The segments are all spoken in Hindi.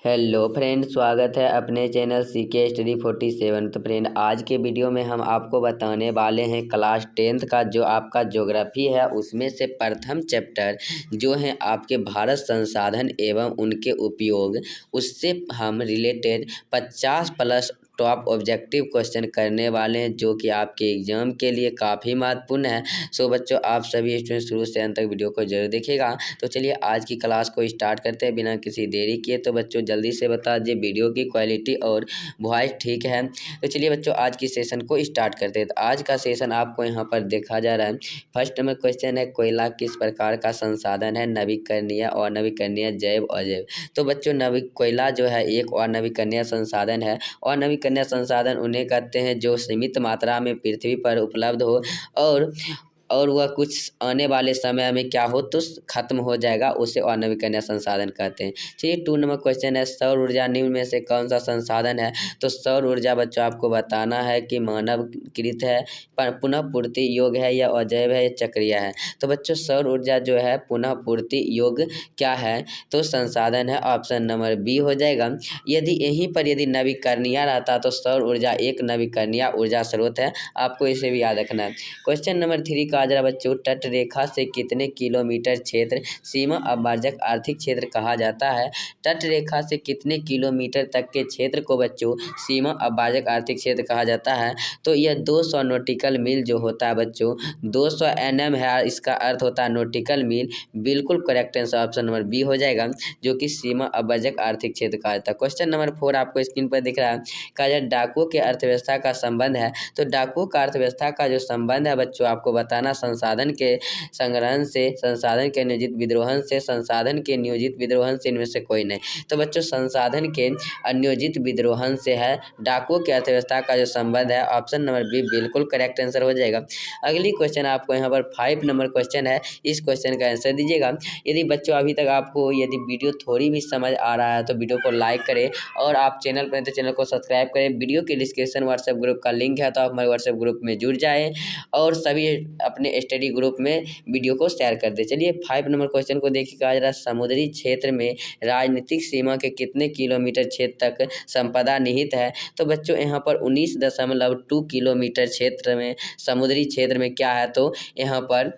हेलो फ्रेंड, स्वागत है अपने चैनल सीके स्टडी 47। तो फ्रेंड, आज के वीडियो में हम आपको बताने वाले हैं क्लास 10th का जो आपका ज्योग्राफी है उसमें से प्रथम चैप्टर जो है आपके भारत संसाधन एवं उनके उपयोग, उससे हम related 50 plus top objective question करने वाले हैं जो कि आपके एग्जाम के लिए काफ़ी महत्वपूर्ण है। सो बच्चों, आप सभी स्टूडेंट शुरू से अंत तक वीडियो को जरूर देखिएगा। तो चलिए आज की क्लास को स्टार्ट करते हैं बिना किसी देरी किए। तो बच्चों जल्दी से बता दीजिए वीडियो की क्वालिटी और वॉइस ठीक है। तो चलिए बच्चों आज की सेशन को स्टार्ट करते हैं। तो आज का सेशन आपको यहाँ पर देखा जा रहा है। फर्स्ट नंबर क्वेश्चन है, कोयला किस प्रकार का संसाधन है? नवीकरणीय, अनवीकरणीय, जैव, अजैव। तो बच्चों कोयला जो है एक अनवीकरणीय संसाधन है। अनवीकरणीय संसाधन उन्हें कहते हैं जो सीमित मात्रा में पृथ्वी पर उपलब्ध हो और वह कुछ आने वाले समय में क्या हो तो खत्म हो जाएगा, उसे अनवीकरणीय संसाधन कहते हैं। चलिए 2 नंबर क्वेश्चन है, सौर ऊर्जा निम्न में से कौन सा संसाधन है? तो सौर ऊर्जा बच्चों आपको बताना है कि मानवकृत है, पुनः पूर्ति योग्य है, या अजैव है, या चक्रीय है। तो बच्चों सौर ऊर्जा जो है पुनः पूर्ति योग्य क्या है तो संसाधन है, ऑप्शन नंबर बी हो जाएगा। यदि नवीकरणीय रहता तो सौर ऊर्जा एक नवीकरणीय ऊर्जा स्रोत है, आपको इसे भी याद रखना है। क्वेश्चन नंबर 3 का जरा बच्चों, तट रेखा से कितने किलोमीटर क्षेत्र सीमा अवर्जक आर्थिक क्षेत्र कहा जाता है? तट रेखा से कितने किलोमीटर तक के क्षेत्र को बच्चों सीमा अवर्जक आर्थिक क्षेत्र कहा जाता है? तो यह 200 नॉटिकल मील जो होता है बच्चों, 200 NM है, इसका अर्थ होता है नॉटिकल मील। बिल्कुल correct answer option number B हो जाएगा, जो कि सीमा अवर्जक आर्थिक क्षेत्र कहा जाता है। क्वेश्चन नंबर 4 आपको स्क्रीन पर दिख रहा है, कहा डाकुओं के अर्थव्यवस्था का संबंध है। तो डाकुओं का अर्थव्यवस्था का जो संबंध है बच्चों आपको बताना, संसाधन के संग्रहण से, संसाधन के नियोजित विद्रोहन से, संसाधन के नियोजित विद्रोहन से, इनमें से कोई नहीं। तो बच्चों संसाधन के अनियोजित विद्रोहन से है डाकुओं की अर्थव्यवस्था का जो संबंध है, ऑप्शन नंबर बी बिल्कुल करेक्ट आंसर हो जाएगा। अगली क्वेश्चन आपको यहाँ पर 5 नंबर क्वेश्चन है, इस क्वेश्चन का आंसर दीजिएगा। यदि बच्चों अभी तक आपको यदि वीडियो थोड़ी भी समझ आ रहा है तो वीडियो को लाइक करें, और आप चैनल पर तो चैनल को सब्सक्राइब करें। वीडियो के डिस्क्रिप्शन व्हाट्सएप ग्रुप का लिंक है, तो आप हमारे व्हाट्सएप ग्रुप में जुड़ जाएँ और सभी अपने स्टडी ग्रुप में वीडियो को शेयर कर दें। चलिए 5 नंबर क्वेश्चन को देखिए, कहा जा रहा है समुद्री क्षेत्र में राजनीतिक सीमा के कितने किलोमीटर क्षेत्र तक संपदा निहित है? तो बच्चों यहाँ पर 19.2 किलोमीटर क्षेत्र में, समुद्री क्षेत्र में क्या है तो यहाँ पर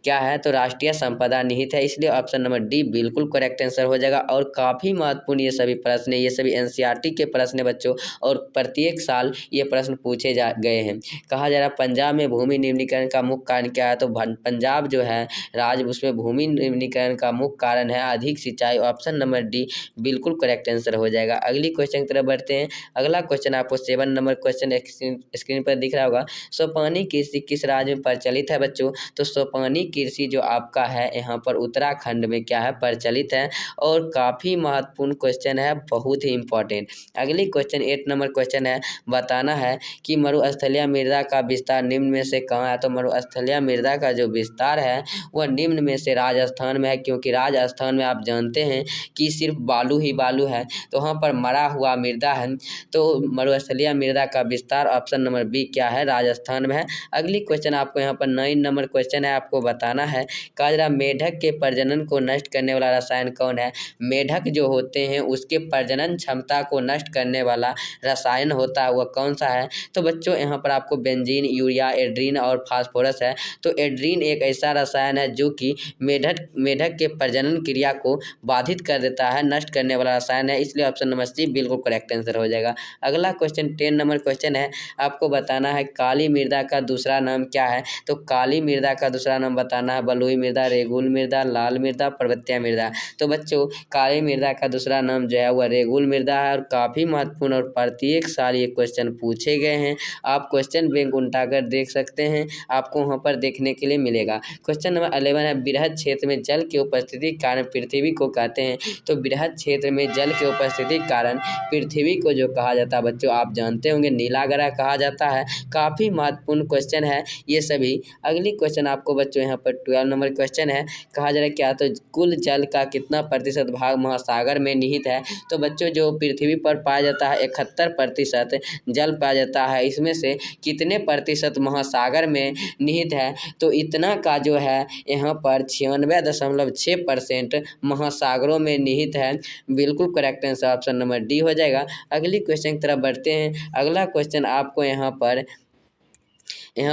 क्या है तो राष्ट्रीय संपदा निहित है, इसलिए ऑप्शन नंबर डी बिल्कुल करेक्ट आंसर हो जाएगा। और काफ़ी महत्वपूर्ण ये सभी प्रश्न है, ये सभी NCERT के प्रश्न है बच्चों, और प्रत्येक साल ये प्रश्न पूछे गए हैं। कहा जा रहा है पंजाब में भूमि निम्नीकरण का मुख्य कारण क्या है? तो पंजाब जो है राज्य, उसमें भूमि निम्नीकरण का मुख्य कारण है अधिक सिंचाई, ऑप्शन नंबर डी बिल्कुल करेक्ट आंसर हो जाएगा। अगली क्वेश्चन की तरफ बढ़ते हैं। अगला क्वेश्चन आपको 7 नंबर क्वेश्चन स्क्रीन पर दिख रहा होगा, सोपानी कृषि किस राज्य में प्रचलित है बच्चों? तो सोपानी कृषि जो आपका है यहाँ पर उत्तराखंड में क्या है प्रचलित है, और काफ़ी महत्वपूर्ण क्वेश्चन है, बहुत ही इंपॉर्टेंट। अगली क्वेश्चन 8 नंबर क्वेश्चन है, बताना है कि मरुस्थलीय मृदा का विस्तार निम्न में से कहाँ है? तो मरुस्थलीय मृदा का जो विस्तार है वह निम्न में से राजस्थान में है, क्योंकि राजस्थान में आप जानते हैं कि सिर्फ बालू ही बालू है, तो वहाँ पर मरा हुआ मृदा है। तो मरुस्थलीय मृदा का विस्तार ऑप्शन नंबर बी क्या है, राजस्थान में है। अगली क्वेश्चन आपको यहाँ पर 9 नंबर क्वेश्चन है, आपको बताना है काजरा मेढक के प्रजनन को नष्ट करने वाला रसायन कौन है? मेढक जो होते हैं उसके प्रजनन क्षमता को नष्ट करने वाला रसायन होता है, वह कौन सा है? तो बच्चों यहाँ पर आपको बेंजीन, यूरिया, एड्रीन और फास्फोरस है। तो एड्रीन एक ऐसा रसायन है जो कि मेढक के प्रजनन क्रिया को बाधित कर देता है, नष्ट करने वाला रसायन है, इसलिए ऑप्शन नंबर सी बिल्कुल करेक्ट आंसर हो जाएगा। अगला क्वेश्चन 10 नंबर क्वेश्चन है, आपको बताना है काली मृदा का दूसरा नाम क्या है? तो काली मृदा का दूसरा नाम बताना है बलुई मृदा, रेगुल मृदा, लाल मृदा, पर्वतीय मृदा। तो बच्चों काली मृदा का दूसरा नाम जो है वह रेगुल मृदा है, और काफ़ी महत्वपूर्ण और प्रत्येक साल ये क्वेश्चन पूछे गए हैं। आप क्वेश्चन बैंक उल्टाकर देख सकते हैं, आपको वहाँ पर देखने के लिए मिलेगा। क्वेश्चन नंबर 11 है, बृहद क्षेत्र में जल की उपस्थिति के कारण पृथ्वी को कहते हैं? तो बृहद क्षेत्र में जल की उपस्थिति के कारण पृथ्वी को जो कहा जाता है बच्चों आप जानते होंगे नीला ग्रह कहा जाता है। काफ़ी महत्वपूर्ण क्वेश्चन है ये सभी। अगली क्वेश्चन आपको बच्चों यहाँ यहाँ पर 12 नंबर क्वेश्चन है, कहा जा रहा है क्या, तो कुल जल का कितना प्रतिशत भाग महासागर में निहित है। तो बच्चों जो पृथ्वी पर पाया जाता है 71% जल पाया जाता है, इसमें से कितने प्रतिशत महासागर में निहित है, तो इतना का जो है यहाँ पर 96.6% महासागरों में निहित है। बिल्कुल correct answer option number D हो जाएगा। अगली क्वेश्चन की तरफ बढ़ते हैं। अगला क्वेश्चन आपको यहाँ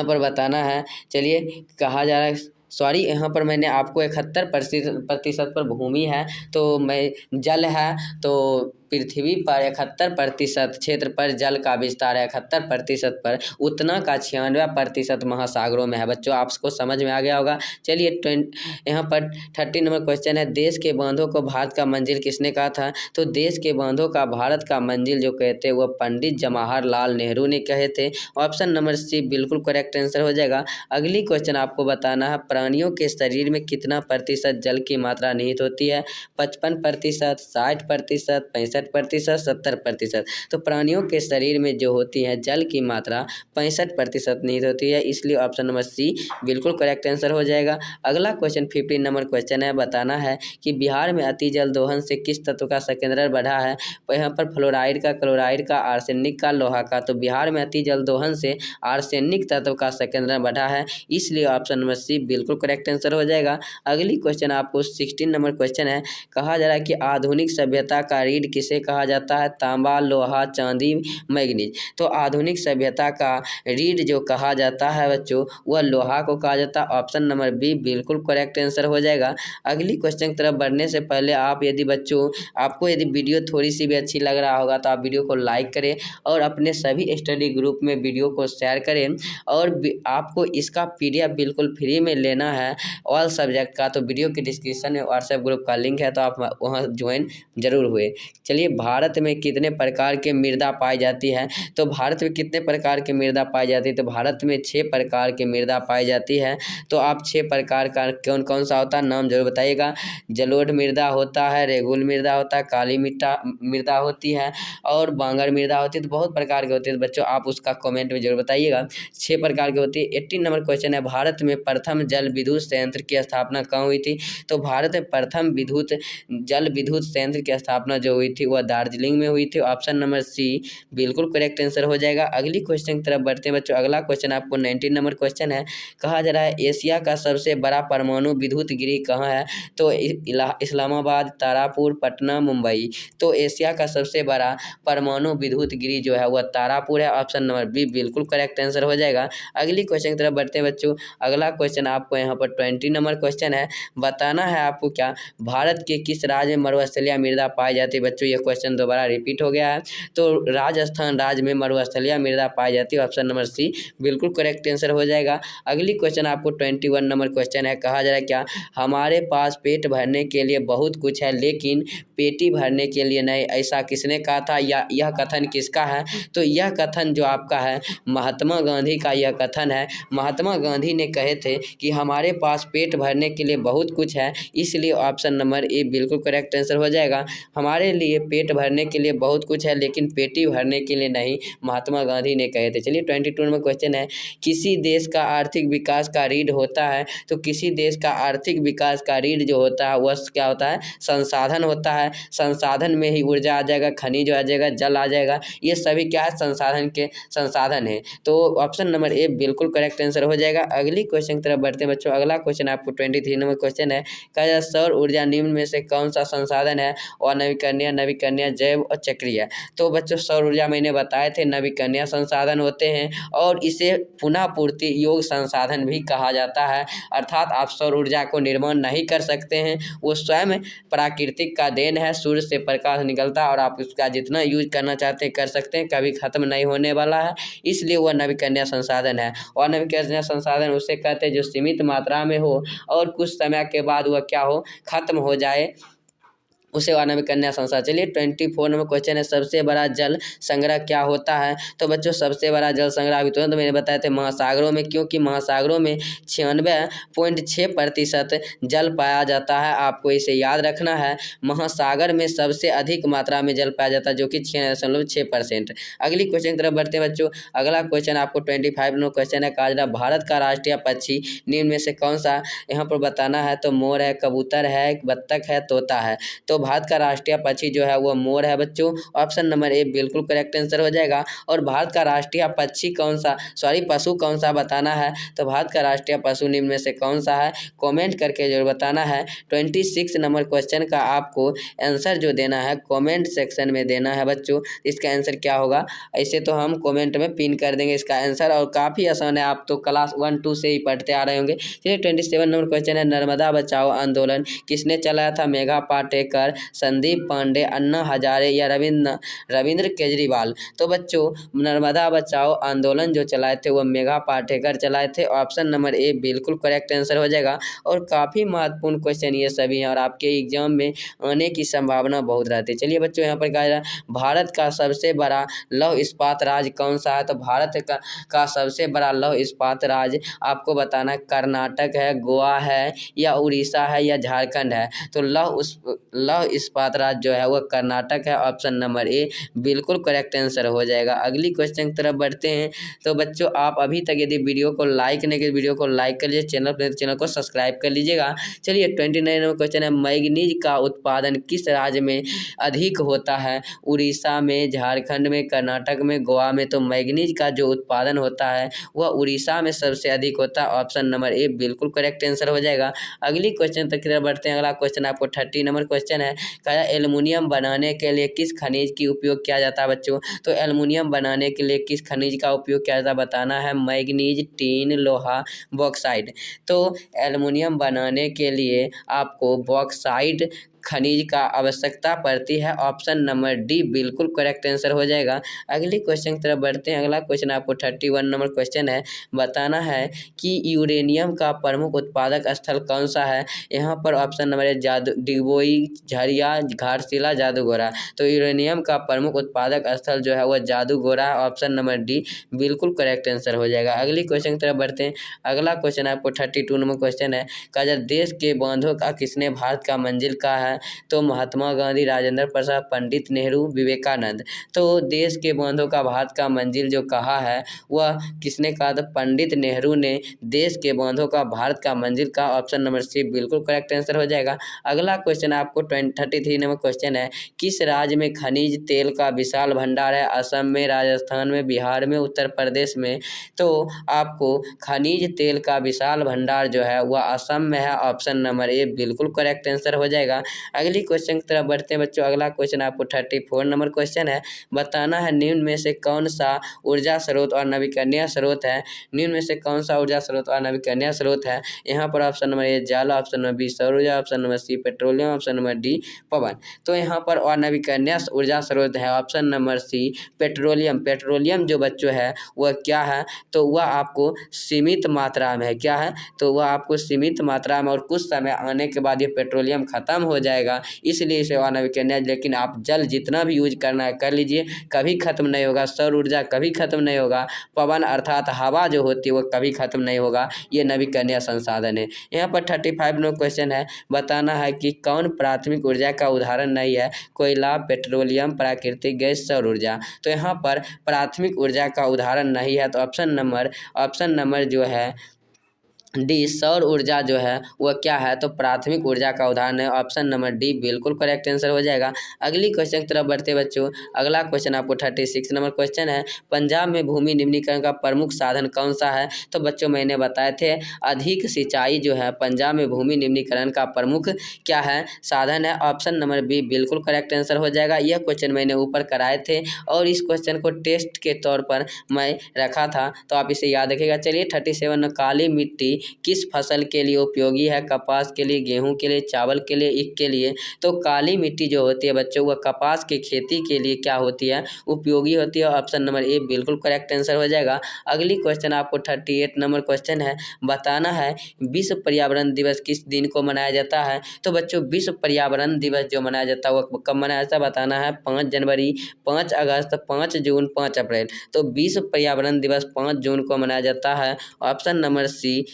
पर बताना है। चलिए, कहा जा रहा है, सॉरी, यहाँ पर मैंने आपको 71% पर भूमि है, तो मैं जल है, तो पृथ्वी पर 71% क्षेत्र पर जल का विस्तार है, 71% पर, उतना का 96% महासागरों में है। बच्चों आपको समझ में आ गया होगा। चलिए यहाँ पर 30 नंबर क्वेश्चन है, देश के बांधों को भारत का मंजिल किसने कहा था। तो देश के बांधों का भारत का मंजिल जो कहते हैं वह पंडित जवाहरलाल नेहरू ने कहे थे। ऑप्शन नंबर सी बिल्कुल करेक्ट आंसर हो जाएगा। अगली क्वेश्चन आपको बताना है, प्राणियों के शरीर में कितना प्रतिशत जल की मात्रा निहित होती है। 55%, 60%, 65%, 70%। तो प्राणियों के शरीर में जो होती है जल की मात्रा 65% निहित होती है, इसलिए ऑप्शन नंबर सी बिल्कुल करेक्ट आंसर हो जाएगा। अगला क्वेश्चन 15 नंबर क्वेश्चन है, बताना है कि बिहार में अति जल दोहन से किस तत्व का संकेंद्रण बढ़ा है। तो यहाँ पर फ्लोराइड का, क्लोराइड का, आर्सेनिक का, लोहा का। तो बिहार में अति जल दोहन से आर्सेनिक तत्व का संकेंद्रण बढ़ा है, इसलिए ऑप्शन नंबर सी बिल्कुल करेक्ट आंसर हो जाएगा। अगली क्वेश्चन आपको 16 नंबर क्वेश्चन है, कहा जा रहा है कि आधुनिक सभ्यता का रीढ़ किसे कहा जाता है। तांबा, लोहा, चांदी, मैग्नीज। तो आधुनिक सभ्यता का रीढ़ जो कहा जाता है बच्चों, वह लोहा को कहा जाता है। ऑप्शन नंबर बी बिल्कुल करेक्ट आंसर हो जाएगा। अगली क्वेश्चन की तरफ बढ़ने से पहले आप यदि बच्चों आपको यदि वीडियो थोड़ी सी भी अच्छी लग रहा होगा तो आप वीडियो को लाइक करें और अपने सभी स्टडी ग्रुप में वीडियो को शेयर करें। और आपको इसका PDF बिल्कुल फ्री में लेना है ऑल सब्जेक्ट का, तो वीडियो के डिस्क्रिप्शन में व्हाट्सएप ग्रुप का लिंक है, तो आप वहाँ ज्वाइन जरूर हुए। चलिए, भारत में कितने प्रकार के मृदा पाई जाती है। तो भारत में कितने प्रकार की मृदा पाई जाती है। तो भारत में 6 प्रकार की मृदा पाई जाती है। तो आप 6 प्रकार का कौन कौन सा होता है नाम जरूर बताइएगा। जलोढ़ मृदा होता है, रेगुल मृदा होता है, काली मृदा होती है और बांगर मृदा होती है। तो बहुत प्रकार के होते हैं बच्चों, आप उसका कमेंट में जरूर बताइएगा। 6 प्रकार की होती है। 18 नंबर क्वेश्चन है, भारत में प्रथम जल विद्युत संयंत्र की स्थापना कहाँ हुई थी। तो भारत में प्रथम जल विद्युत संयंत्र की स्थापना जो हुई थी वह दार्जिलिंग में हुई थी। ऑप्शन नंबर सी बिल्कुल करेक्ट आंसर हो जाएगा। अगली क्वेश्चन की तरफ बढ़ते हैं बच्चों। अगला क्वेश्चन आपको 19 नंबर क्वेश्चन है, कहा जा रहा है एशिया का सबसे बड़ा परमाणु विद्युत गृह कहाँ है। तो इस्लामाबाद, तारापुर, पटना, मुंबई। तो एशिया का सबसे बड़ा परमाणु विद्युत गृह जो है वह तारापुर है। ऑप्शन नंबर बी बिल्कुल करेक्ट आंसर हो जाएगा। अगली क्वेश्चन की तरफ बढ़ते हैं बच्चों। अगला क्वेश्चन आपको यहाँ पर 20 नंबर क्वेश्चन है, बताना है आपको क्या, भारत के किस राज्य में मरुस्थलीय मृदा पाई जाती है। बच्चों ये क्वेश्चन दोबारा रिपीट हो गया है। तो राजस्थान राज्य में मरुस्थलीय मृदा पाई जाती है। ऑप्शन नंबर सी बिल्कुल करेक्ट आंसर हो जाएगा। अगली क्वेश्चन आपको 21 नंबर क्वेश्चन है, कहा जा रहा है क्या, हमारे पास पेट भरने के लिए बहुत कुछ है लेकिन पेटी भरने के लिए नहीं, ऐसा किसने कहा था या यह कथन किसका है। तो यह कथन जो आपका है महात्मा गांधी का यह कथन है। महात्मा गांधी ने कहे थे कि हमारे पास पेट भरने के लिए बहुत कुछ है, इसलिए ऑप्शन नंबर ए बिल्कुल करेक्ट आंसर हो जाएगा। हमारे लिए पेट भरने के लिए बहुत कुछ है लेकिन पेटी भरने के लिए नहीं, महात्मा गांधी ने कहे थे। चलिए 22 नंबर क्वेश्चन है, किसी देश का आर्थिक विकास का रीढ़ होता है। तो किसी देश का आर्थिक विकास का रीढ़ जो होता है वह क्या होता है, संसाधन होता है। संसाधन में ही ऊर्जा आ जाएगा, खनिज आ जाएगा, जल आ जाएगा, ये सभी क्या है, संसाधन है। तो ऑप्शन नंबर ए बिल्कुल करेक्ट आंसर हो जाएगा। अगली क्वेश्चन की तरफ बढ़ते हैं बच्चों। अगला क्वेश्चन आपको 23 नंबर क्वेश्चन है, कहा सौर ऊर्जा निम्न में से कौन सा संसाधन है। और नवीकरणीय, जैव और चक्रीय। तो बच्चों सौर ऊर्जा मैंने बताए थे नवीकरणीय संसाधन होते हैं और इसे पुनः पूर्ति योग्य संसाधन भी कहा जाता है। अर्थात आप सौर ऊर्जा को निर्माण नहीं कर सकते हैं, वो स्वयं प्राकृतिक का देन है। सूर्य से प्रकाश निकलता है और आप उसका जितना यूज करना चाहते हैं कर सकते हैं, कभी खत्म नहीं होने वाला है, इसलिए वह नवीकरणीय संसाधन है। और नवीकरणीय संसाधन उसे कहते हैं जो सीमित मात्रा में हो और कुछ समय के बाद वह क्या हो, खत्म हो जाए। उसे आणविक कन्या संसार। चलिए 24 नंबर क्वेश्चन है, सबसे बड़ा जल संग्रह क्या होता है? तो बच्चों सबसे बड़ा जल संग्रह अभी तुरंत मैंने बताया था महासागरों में, क्योंकि महासागरों में 96.6% जल पाया जाता है। आपको इसे याद रखना है। महासागर में सबसे अधिक मात्रा में जल पाया जाता है, जो कि 6.6%। अगली क्वेश्चन की तरफ बढ़ते हैं बच्चों। अगला क्वेश्चन आपको 25 नंबर क्वेश्चन है, काजरा भारत का राष्ट्रीय पक्षी निम्न में से कौन सा? यहाँ पर बताना है। तो मोर है, कबूतर है, बत्तख है, तोता है। तो भारत का राष्ट्रीय पक्षी जो है वो मोर है बच्चों। ऑप्शन नंबर ए बिल्कुल करेक्ट आंसर हो जाएगा। और भारत का राष्ट्रीय पक्षी कौन सा, पशु कौन सा बताना है। तो भारत का राष्ट्रीय पशु निम्न में से कौन सा है? कमेंट करके जरूर बताना है। 26 नंबर क्वेश्चन का आपको आंसर जो देना है कमेंट सेक्शन में देना है बच्चों। इसका आंसर क्या होगा? ऐसे तो हम कमेंट में पिन कर देंगे इसका आंसर, और काफ़ी आसान है, आप तो क्लास 1-2 से ही पढ़ते आ रहे होंगे। चलिए 27 नंबर क्वेश्चन है, नर्मदा बचाओ आंदोलन किसने चलाया था? मेघा पाटेकर, संदीप पांडे, अन्ना हजारे या रविंद्र केजरीवाल। तो बच्चों नर्मदा बचाओ आंदोलन जो चलाए थे वो मेघा पाटेकर चलाए थे। ऑप्शन नंबर ए बिल्कुल करेक्ट आंसर हो जाएगा। और काफ़ी महत्वपूर्ण क्वेश्चन ये सभी हैं, और आपके एग्जाम में आने की संभावना बहुत रहती है। चलिए बच्चों यहाँ पर कहा जा रहा है भारत का सबसे बड़ा लौह इस्पात राज्य कौन सा है? तो भारत का सबसे बड़ा लौह इस्पात राज्य आपको बताना है कर्नाटक है, गोवा है, या उड़ीसा है, या झारखंड है। तो लौह इस्पात राज्य जो है वो कर्नाटक है। ऑप्शन नंबर ए बिल्कुल करेक्ट आंसर हो जाएगा। अगली क्वेश्चन की तरफ बढ़ते हैं। तो बच्चों आप अभी तक यदि वीडियो को लाइक नहीं किए, वीडियो को लाइक कर लीजिए, चैनल को सब्सक्राइब कर लीजिएगा। चलिए 29 नंबर क्वेश्चन है, मैग्नीज का उत्पादन किस राज्य में अधिक होता है? उड़ीसा में, झारखंड में, कर्नाटक में, गोवा में। तो मैग्नीज का जो उत्पादन होता है वह उड़ीसा में सबसे अधिक होता है। ऑप्शन नंबर ए बिल्कुल करेक्ट आंसर हो जाएगा। अगली क्वेश्चन तक बढ़ते हैं। अगला क्वेश्चन आपको 30 नंबर क्वेश्चन है, कहा एल्युमिनियम बनाने के लिए किस खनिज की उपयोग किया जाता है बच्चों? तो एल्युमिनियम बनाने के लिए किस खनिज का उपयोग किया जाता है बताना है। मैग्नीज, टीन, लोहा, बॉक्साइट। तो एल्युमिनियम बनाने के लिए आपको बॉक्साइट खनिज का आवश्यकता पड़ती है। ऑप्शन नंबर डी बिल्कुल करेक्ट आंसर हो जाएगा। अगली क्वेश्चन की तरफ बढ़ते हैं। अगला क्वेश्चन आपको 31 नंबर क्वेश्चन है, बताना है कि यूरेनियम का प्रमुख उत्पादक स्थल कौन सा है? यहाँ पर ऑप्शन नंबर है डिगबोई, झरिया, घाटशिला, जादूगोरा। तो यूरेनियम का प्रमुख उत्पादक स्थल जो है वह जादूगोरा है। ऑप्शन नंबर डी बिल्कुल करेक्ट आंसर हो जाएगा। अगली क्वेश्चन की तरफ बढ़ते हैं। अगला क्वेश्चन आपको 32 नंबर क्वेश्चन है, कहा देश के बांधों का किसने भारत का मंजिल कहा है? तो महात्मा गांधी, राजेंद्र प्रसाद, पंडित नेहरू, विवेकानंद। तो देश के बांधों का भारत का मंजिल जो कहा है वह किसने कहा? तो पंडित नेहरू ने देश के बांधों का भारत का मंजिल का। ऑप्शन नंबर सी बिल्कुल करेक्ट आंसर हो जाएगा। अगला क्वेश्चन आपको 33 नंबर क्वेश्चन है, किस राज्य में खनिज तेल का विशाल भंडार है? असम में, राजस्थान में, बिहार में, उत्तर प्रदेश में। तो आपको खनिज तेल का विशाल भंडार जो है वह असम में है। ऑप्शन नंबर ए बिल्कुल करेक्ट आंसर हो जाएगा। अगली क्वेश्चन की तरफ बढ़ते हैं बच्चों। अगला क्वेश्चन आपको 34 नंबर क्वेश्चन है, बताना है निम्न में से कौन सा ऊर्जा स्रोत और नवीकरणीय स्रोत है? निम्न में से कौन सा ऊर्जा स्रोत और नवीकरणीय स्रोत है? यहाँ पर ऑप्शन नंबर ए जल, ऑप्शन नंबर बी सौर ऊर्जा, option number C petroleum, option number D पवन। तो यहाँ पर और नवीकरणीय ऊर्जा स्रोत है option number C petroleum. Petroleum जो बच्चों है वह क्या है? तो वह आपको सीमित मात्रा में है। क्या है? तो वह आपको सीमित मात्रा में, और कुछ समय आने के बाद ये पेट्रोलियम खत्म हो जाएगा, इसलिए इसे अनवीकरणीय। लेकिन आप जल जितना भी यूज करना है कर लीजिए, कभी खत्म नहीं होगा। सौर ऊर्जा कभी खत्म नहीं होगा। पवन अर्थात हवा जो होती है वो कभी खत्म नहीं होगा। ये नवीकरणीय संसाधन है। यहाँ पर 35 नंबर क्वेश्चन है, बताना है कि कौन प्राथमिक ऊर्जा का उदाहरण नहीं है? कोयला, पेट्रोलियम, प्राकृतिक गैस, सौर ऊर्जा। तो यहाँ पर प्राथमिक ऊर्जा का उदाहरण नहीं है। तो ऑप्शन नंबर जो है डी सौर ऊर्जा जो है वह क्या है? तो प्राथमिक ऊर्जा का उदाहरण है। ऑप्शन नंबर डी बिल्कुल करेक्ट आंसर हो जाएगा। अगली क्वेश्चन की तरफ बढ़ते बच्चों। अगला क्वेश्चन आपको 36 नंबर क्वेश्चन है, पंजाब में भूमि निम्नीकरण का प्रमुख साधन कौन सा है? तो बच्चों मैंने बताए थे अधिक सिंचाई जो है पंजाब में भूमि निम्नीकरण का प्रमुख क्या है? साधन है। ऑप्शन नंबर बी बिल्कुल करेक्ट आंसर हो जाएगा। यह क्वेश्चन मैंने ऊपर कराए थे और इस क्वेश्चन को टेस्ट के तौर पर मैं रखा था, तो आप इसे याद रखिएगा। चलिए 37 काली मिट्टी किस फसल के लिए उपयोगी है? कपास के लिए, गेहूँ के लिए, चावल के लिए, ईख के लिए। तो काली मिट्टी जो होती है बच्चों वह कपास की खेती के लिए क्या होती है? उपयोगी होती है। ऑप्शन नंबर ए बिल्कुल करेक्ट आंसर हो जाएगा। अगली क्वेश्चन आपको 38 नंबर क्वेश्चन है, बताना है विश्व पर्यावरण दिवस किस दिन को मनाया जाता है? तो बच्चों विश्व पर्यावरण दिवस जो मनाया जाता है वह कब मनाया जाता है? बताना है 5 जनवरी, 5 अगस्त, 5 जून, 5 अप्रैल। तो विश्व पर्यावरण दिवस 5 जून को मनाया जाता है। ऑप्शन नंबर सी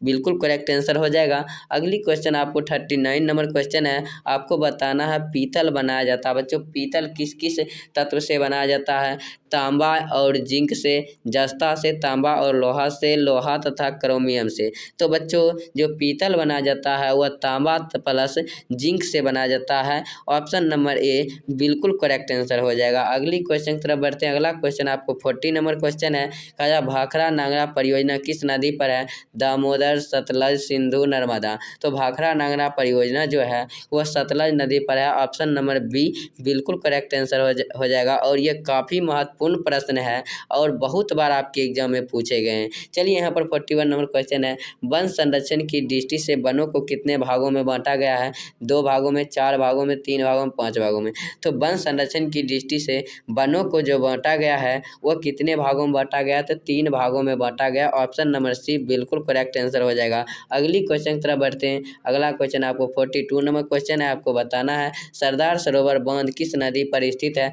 बिल्कुल करेक्ट आंसर हो जाएगा। अगली क्वेश्चन आपको 39 नंबर क्वेश्चन है, आपको बताना है पीतल बनाया जाता है। बच्चों पीतल किस किस तत्व से बनाया जाता है? तांबा और जिंक से, जस्ता से, तांबा और लोहा से, लोहा तथा क्रोमियम से। तो बच्चों जो पीतल बनाया जाता है वह तांबा प्लस जिंक से बनाया जाता है। ऑप्शन नंबर ए बिल्कुल करेक्ट आंसर हो जाएगा। अगली क्वेश्चन की तरफ बढ़ते हैं। अगला क्वेश्चन आपको 40 नंबर क्वेश्चन है, कहा भाखड़ा नांगरा परियोजना किस नदी पर है? दामोदर, सतलज, सिंधु, नर्मदा। तो भाखड़ा नांगरा परियोजना जो है वह सतलज नदी पर है। ऑप्शन नंबर बी बिल्कुल करेक्ट आंसर हो जाएगा। और ये काफ़ी महत्वपूर्ण प्रश्न है और बहुत बार आपके एग्जाम में पूछे गए हैं। चलिए यहाँ पर 41 नंबर क्वेश्चन है, वन संरक्षण की दृष्टि से वनों को कितने भागों में बांटा गया है? 2 भागों में, 4 भागों में, 3 भागों में, 5 भागों में। तो वन संरक्षण की दृष्टि से वनों को जो बांटा गया है वह कितने भागों में बांटा गया? तो 3 भागों में बांटा गया। ऑप्शन नंबर सी बिल्कुल करेक्ट आंसर हो जाएगा। अगली क्वेश्चन की तरफ बढ़ते हैं। अगला क्वेश्चन आपको 42 नंबर क्वेश्चन है, आपको बताना है सरदार सरोवर बांध किस नदी पर स्थित है?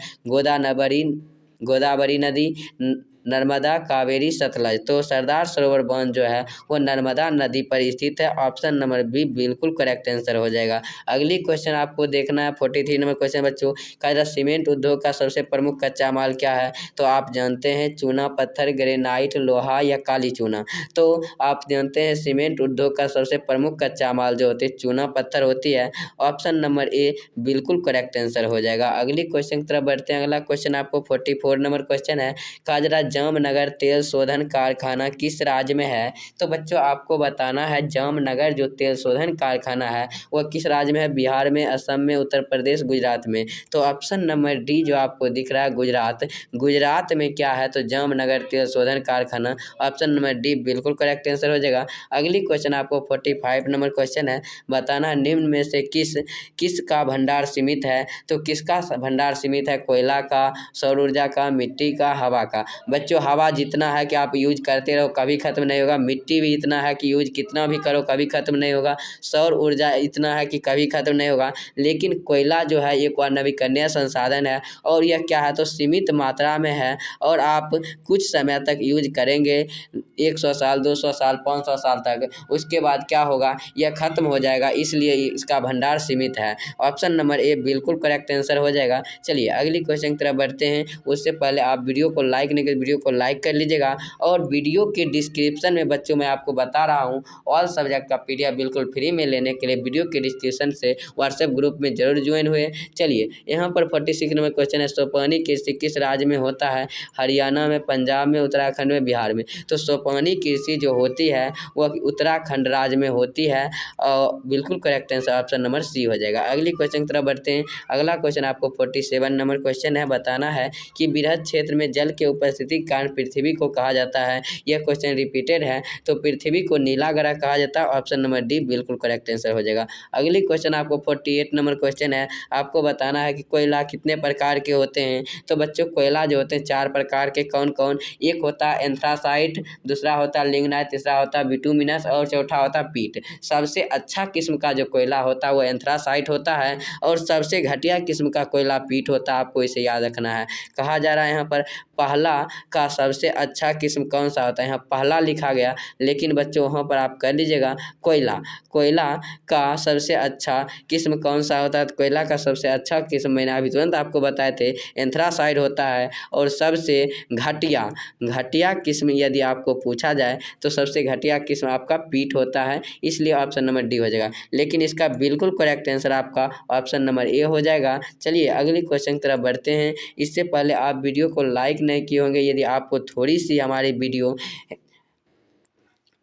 गोदावरी नदी, नर्मदा, कावेरी, सतलज। तो सरदार सरोवर बांध जो है वो नर्मदा नदी पर स्थित है। ऑप्शन नंबर बी बिल्कुल करेक्ट आंसर हो जाएगा। अगली क्वेश्चन आपको देखना है 43 नंबर क्वेश्चन बच्चों, कहा सीमेंट उद्योग का सबसे प्रमुख कच्चा माल क्या है? तो आप जानते हैं चूना पत्थर, ग्रेनाइट, लोहा या काली चूना। तो आप जानते हैं सीमेंट उद्योग का सबसे प्रमुख कच्चा माल जो होती है चूना पत्थर होती है। ऑप्शन नंबर ए बिल्कुल करेक्ट आंसर हो जाएगा। अगली क्वेश्चन की तरफ बढ़ते हैं। अगला क्वेश्चन आपको 44 नंबर क्वेश्चन है, काजरा जामनगर तेल शोधन कारखाना किस राज्य में है? तो बच्चों आपको बताना है जामनगर जो तेल शोधन कारखाना है वह किस राज्य में है? बिहार में, असम में, उत्तर प्रदेश, गुजरात में। तो ऑप्शन नंबर डी जो आपको दिख रहा है गुजरात, गुजरात में क्या है? तो जामनगर तेल शोधन कारखाना। ऑप्शन नंबर डी बिल्कुल करेक्ट आंसर हो जाएगा। अगली क्वेश्चन आपको 45 नंबर क्वेश्चन है, बताना निम्न में से किसका भंडार सीमित है? तो किसका भंडार सीमित है? कोयला का, सौर ऊर्जा का, मिट्टी का, हवा का। बच्चों हवा जितना है कि आप यूज करते रहो कभी खत्म नहीं होगा, मिट्टी भी इतना है कि यूज कितना भी करो कभी खत्म नहीं होगा, सौर ऊर्जा इतना है कि कभी खत्म नहीं होगा। लेकिन कोयला जो है एक नवीकरणीय संसाधन है और यह क्या है? तो सीमित मात्रा में है और आप कुछ समय तक यूज करेंगे, 100 साल, 200 साल, 500 साल तक, उसके बाद क्या होगा? यह खत्म हो जाएगा, इसलिए इसका भंडार सीमित है। ऑप्शन नंबर ए बिल्कुल करेक्ट आंसर हो जाएगा। चलिए अगली क्वेश्चन की तरफ बढ़ते हैं। उससे पहले आप वीडियो को लाइक नहीं कर, वीडियो को लाइक कर लीजिएगा और वीडियो के डिस्क्रिप्शन में बच्चों मैं आपको बता रहा हूँ ऑल सब्जेक्ट का PDF बिल्कुल फ्री में लेने के लिए वीडियो के डिस्क्रिप्शन से व्हाट्सएप ग्रुप में जरूर ज्वाइन हुए। चलिए यहाँ पर 46 नंबर क्वेश्चन है, सोपानी कृषि किस राज्य में होता है? हरियाणा में, पंजाब में, उत्तराखंड में, बिहार में। तो सोपानी कृषि जो होती है वह उत्तराखंड राज्य में होती है और बिल्कुल correct answer option number C हो जाएगा। अगली क्वेश्चन की तरफ बढ़ते हैं। अगला क्वेश्चन आपको 47 नंबर क्वेश्चन है, बताना है कि बृहद क्षेत्र में जल के उपस्थिति के कारण पृथ्वी को कहा जाता है। यह क्वेश्चन रिपीटेड है, तो पृथ्वी को नीला ग्रह कहा जाता है। ऑप्शन नंबर डी बिल्कुल करेक्ट आंसर हो जाएगा। अगली क्वेश्चन आपको 48 नंबर क्वेश्चन है, आपको बताना है कि कोयला कितने प्रकार के होते हैं? तो बच्चों कोयला जो होते हैं 4 प्रकार के, कौन कौन? एक होता है एंथ्रासाइट, दूसरा होता है लिग्नाइट, तीसरा होता है बिटुमिनस और चौथा होता है पीट। सबसे अच्छा किस्म का जो कोयला होता है वो एंथ्रासाइट होता है और सबसे घटिया किस्म का कोयला पीट होता है। आपको इसे याद रखना है। कहा जा रहा है यहाँ पर पहला का सबसे अच्छा किस्म कौन सा होता है? यहाँ पहला लिखा गया, लेकिन बच्चों वहाँ पर आप कर लीजिएगा कोयला। कोयला का सबसे अच्छा किस्म कौन सा होता है? तो कोयला का सबसे अच्छा किस्म मैंने अभी तुरंत आपको बताए थे एंथ्रासाइड होता है। और सबसे घटिया किस्म यदि आपको पूछा जाए तो सबसे घटिया किस्म आपका पीट होता है, इसलिए ऑप्शन नंबर डी हो जाएगा। लेकिन इसका बिल्कुल करेक्ट आंसर आपका ऑप्शन नंबर ए हो जाएगा। चलिए अगली क्वेश्चन की तरफ बढ़ते हैं। इससे पहले आप वीडियो को लाइक नहीं किए होंगे, यदि आपको थोड़ी सी हमारी वीडियो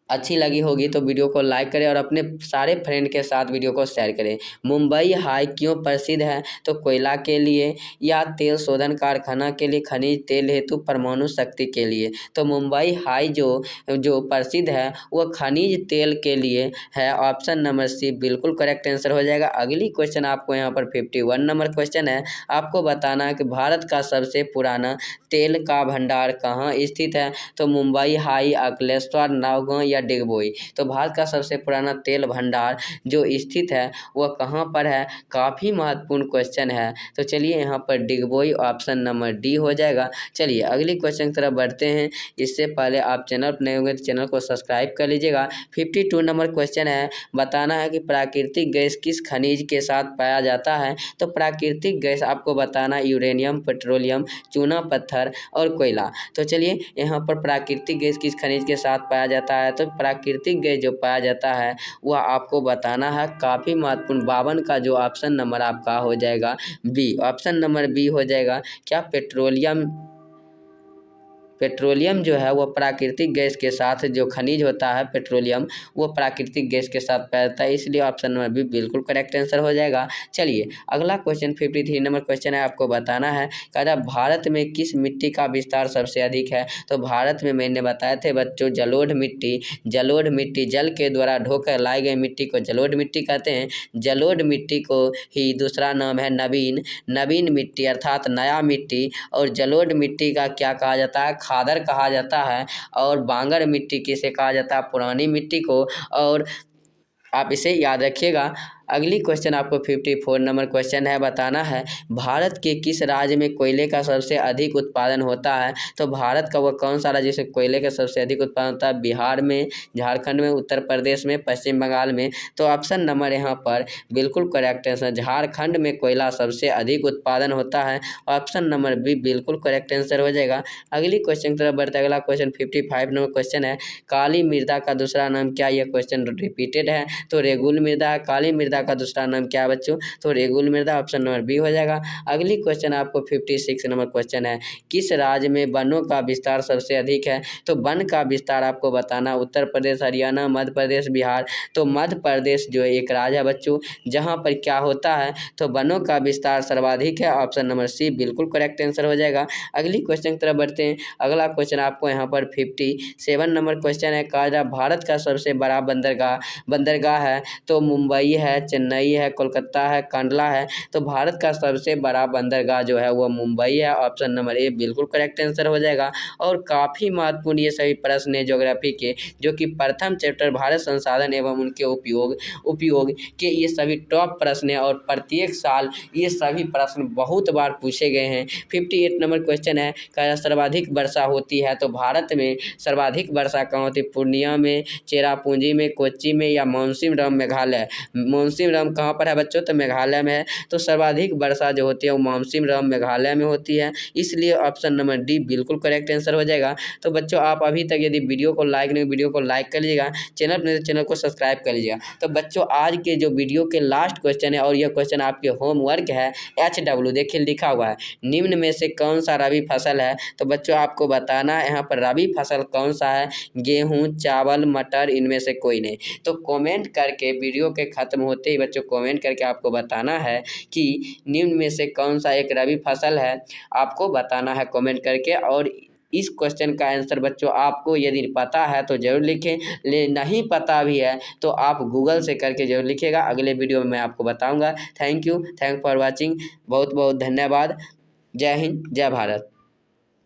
अच्छी लगी होगी तो वीडियो को लाइक करें और अपने सारे फ्रेंड के साथ वीडियो को शेयर करें। मुंबई हाई क्यों प्रसिद्ध है? तो कोयला के लिए, या तेल शोधन कारखाना के लिए, खनिज तेल हेतु, परमाणु शक्ति के लिए। तो मुंबई हाई जो जो प्रसिद्ध है वह खनिज तेल के लिए है। ऑप्शन नंबर सी बिल्कुल करेक्ट आंसर हो जाएगा। अगली क्वेश्चन आपको यहाँ पर 51 नंबर क्वेश्चन है। आपको बताना है कि भारत का सबसे पुराना तेल का भंडार कहाँ स्थित है? तो मुंबई हाई, अकलेश्वर, नौगांव या डिगबोई। तो भारत का सबसे पुराना तेल भंडार जो स्थित है वह कहाँ पर है? काफ़ी महत्वपूर्ण क्वेश्चन है। तो चलिए यहाँ पर डिगबोई, ऑप्शन नंबर डी हो जाएगा। चलिए अगली क्वेश्चन की तरफ बढ़ते हैं। इससे पहले आप चैनल पर नए होंगे तो चैनल को सब्सक्राइब कर लीजिएगा। 52 नंबर क्वेश्चन है। बताना है कि प्राकृतिक गैस किस खनिज के साथ पाया जाता है? तो प्राकृतिक गैस आपको बताना यूरेनियम, पेट्रोलियम, चूना पत्थर और कोयला। तो चलिए यहाँ पर प्राकृतिक गैस किस खनिज के साथ पाया जाता है? तो प्राकृतिक गैस जो पाया जाता है वह आपको बताना है काफ़ी महत्वपूर्ण। 52 का जो ऑप्शन नंबर आपका हो जाएगा बी। ऑप्शन नंबर बी हो जाएगा क्या? पेट्रोलियम जो है वो प्राकृतिक गैस के साथ, जो खनिज होता है पेट्रोलियम, वो प्राकृतिक गैस के साथ पाया जाता है, इसलिए ऑप्शन नंबर बी बिल्कुल करेक्ट आंसर हो जाएगा। चलिए अगला क्वेश्चन 53 नंबर क्वेश्चन है। आपको बताना है कहता भारत में किस मिट्टी का विस्तार सबसे अधिक है? तो भारत में मैंने बताए थे बच्चों जलोढ़ मिट्टी जल के द्वारा ढोकर लाई गई मिट्टी को जलोढ़ मिट्टी कहते हैं। जलोढ़ मिट्टी को ही दूसरा नाम है नवीन मिट्टी अर्थात नया मिट्टी। और जलोढ़ मिट्टी का क्या कहा जाता है? खादर कहा जाता है। और बांगर मिट्टी किसे कहा जाता है? पुरानी मिट्टी को। और आप इसे याद रखिएगा। अगली क्वेश्चन आपको 54 नंबर क्वेश्चन है। बताना है भारत के किस राज्य में कोयले का सबसे अधिक उत्पादन होता है? तो भारत का वह कौन सा राज्य जिसमें कोयले का सबसे अधिक उत्पादन होता है? बिहार में, झारखंड में, उत्तर प्रदेश में, पश्चिम बंगाल में। तो ऑप्शन नंबर यहाँ पर बिल्कुल करेक्ट आंसर, झारखंड में कोयला सबसे अधिक उत्पादन होता है। ऑप्शन नंबर बी बिल्कुल करेक्ट आंसर हो जाएगा। अगली क्वेश्चन की तरफ बढ़ते अगला क्वेश्चन 55 नंबर क्वेश्चन है। काली मृदा का दूसरा नाम क्या? यह क्वेश्चन रिपीटेड है। तो रेगुल मृदा। काली मृदा का दूसरा नाम क्या है बच्चों? तो रेगुल मृदा। ऑप्शन नंबर बी हो जाएगा। अगली क्वेश्चन आपको 56 नंबर क्वेश्चन है। किस राज्य में वनों का विस्तार सबसे अधिक है? तो वन का विस्तार आपको बताना उत्तर प्रदेश, हरियाणा, मध्य प्रदेश, बिहार। तो मध्य प्रदेश जो एक राज्य है बच्चों जहाँ पर क्या होता है? तो वनों का विस्तार सर्वाधिक है। ऑप्शन नंबर सी बिल्कुल करेक्ट आंसर हो जाएगा। अगली क्वेश्चन की तरफ बढ़ते हैं। अगला क्वेश्चन आपको यहाँ पर 57 नंबर क्वेश्चन है। कहा भारत का सबसे बड़ा बंदरगाह है? तो मुंबई है, चेन्नई है, कोलकाता है, कांडला है। तो भारत का सबसे बड़ा बंदरगाह जो है वो मुंबई है। ऑप्शन नंबर ए बिल्कुल करेक्ट आंसर हो जाएगा। और काफ़ी महत्वपूर्ण ये सभी प्रश्न है ज्योग्राफी के, जो कि प्रथम चैप्टर भारत संसाधन एवं उनके उपयोग के ये सभी टॉप प्रश्न है। और प्रत्येक साल ये सभी प्रश्न बहुत बार पूछे गए हैं। 58 नंबर क्वेश्चन है। क्या सर्वाधिक वर्षा होती है? तो भारत में सर्वाधिक वर्षा कहाँ होती है? पूर्णिया में, चेरापूंजी में, कोच्चि में या मानसीनराम मेघालय। मानसीनराम कहाँ पर है बच्चों? तो मेघालय में है। तो सर्वाधिक वर्षा जो होती है वो मानसीनराम मेघालय में होती है, इसलिए ऑप्शन नंबर डी बिल्कुल करेक्ट आंसर हो जाएगा। तो बच्चों आप अभी तक यदि वीडियो को लाइक नहीं, वीडियो को लाइक कर लीजिएगा, चैनल को सब्सक्राइब कर लीजिएगा। तो बच्चों आज के जो वीडियो के लास्ट क्वेश्चन है और यह क्वेश्चन आपके होमवर्क है। HW देखिए लिखा हुआ है, निम्न में से कौन सा रबी फसल है? तो बच्चों आपको बताना है यहाँ पर रबी फसल कौन सा है? गेहूँ, चावल, मटर, इनमें से कोई नहीं। तो कमेंट करके वीडियो के ख़त्म होते ही बच्चों कमेंट करके आपको बताना है कि निम्न में से कौन सा एक रबी फसल है, आपको बताना है कमेंट करके। और इस क्वेश्चन का आंसर बच्चों आपको यदि पता है तो ज़रूर लिखें, नहीं पता भी है तो आप गूगल से करके ज़रूर लिखिएगा। अगले वीडियो में मैं आपको बताऊँगा। Thank you for watching. बहुत बहुत धन्यवाद। जय हिंद, जय भारत।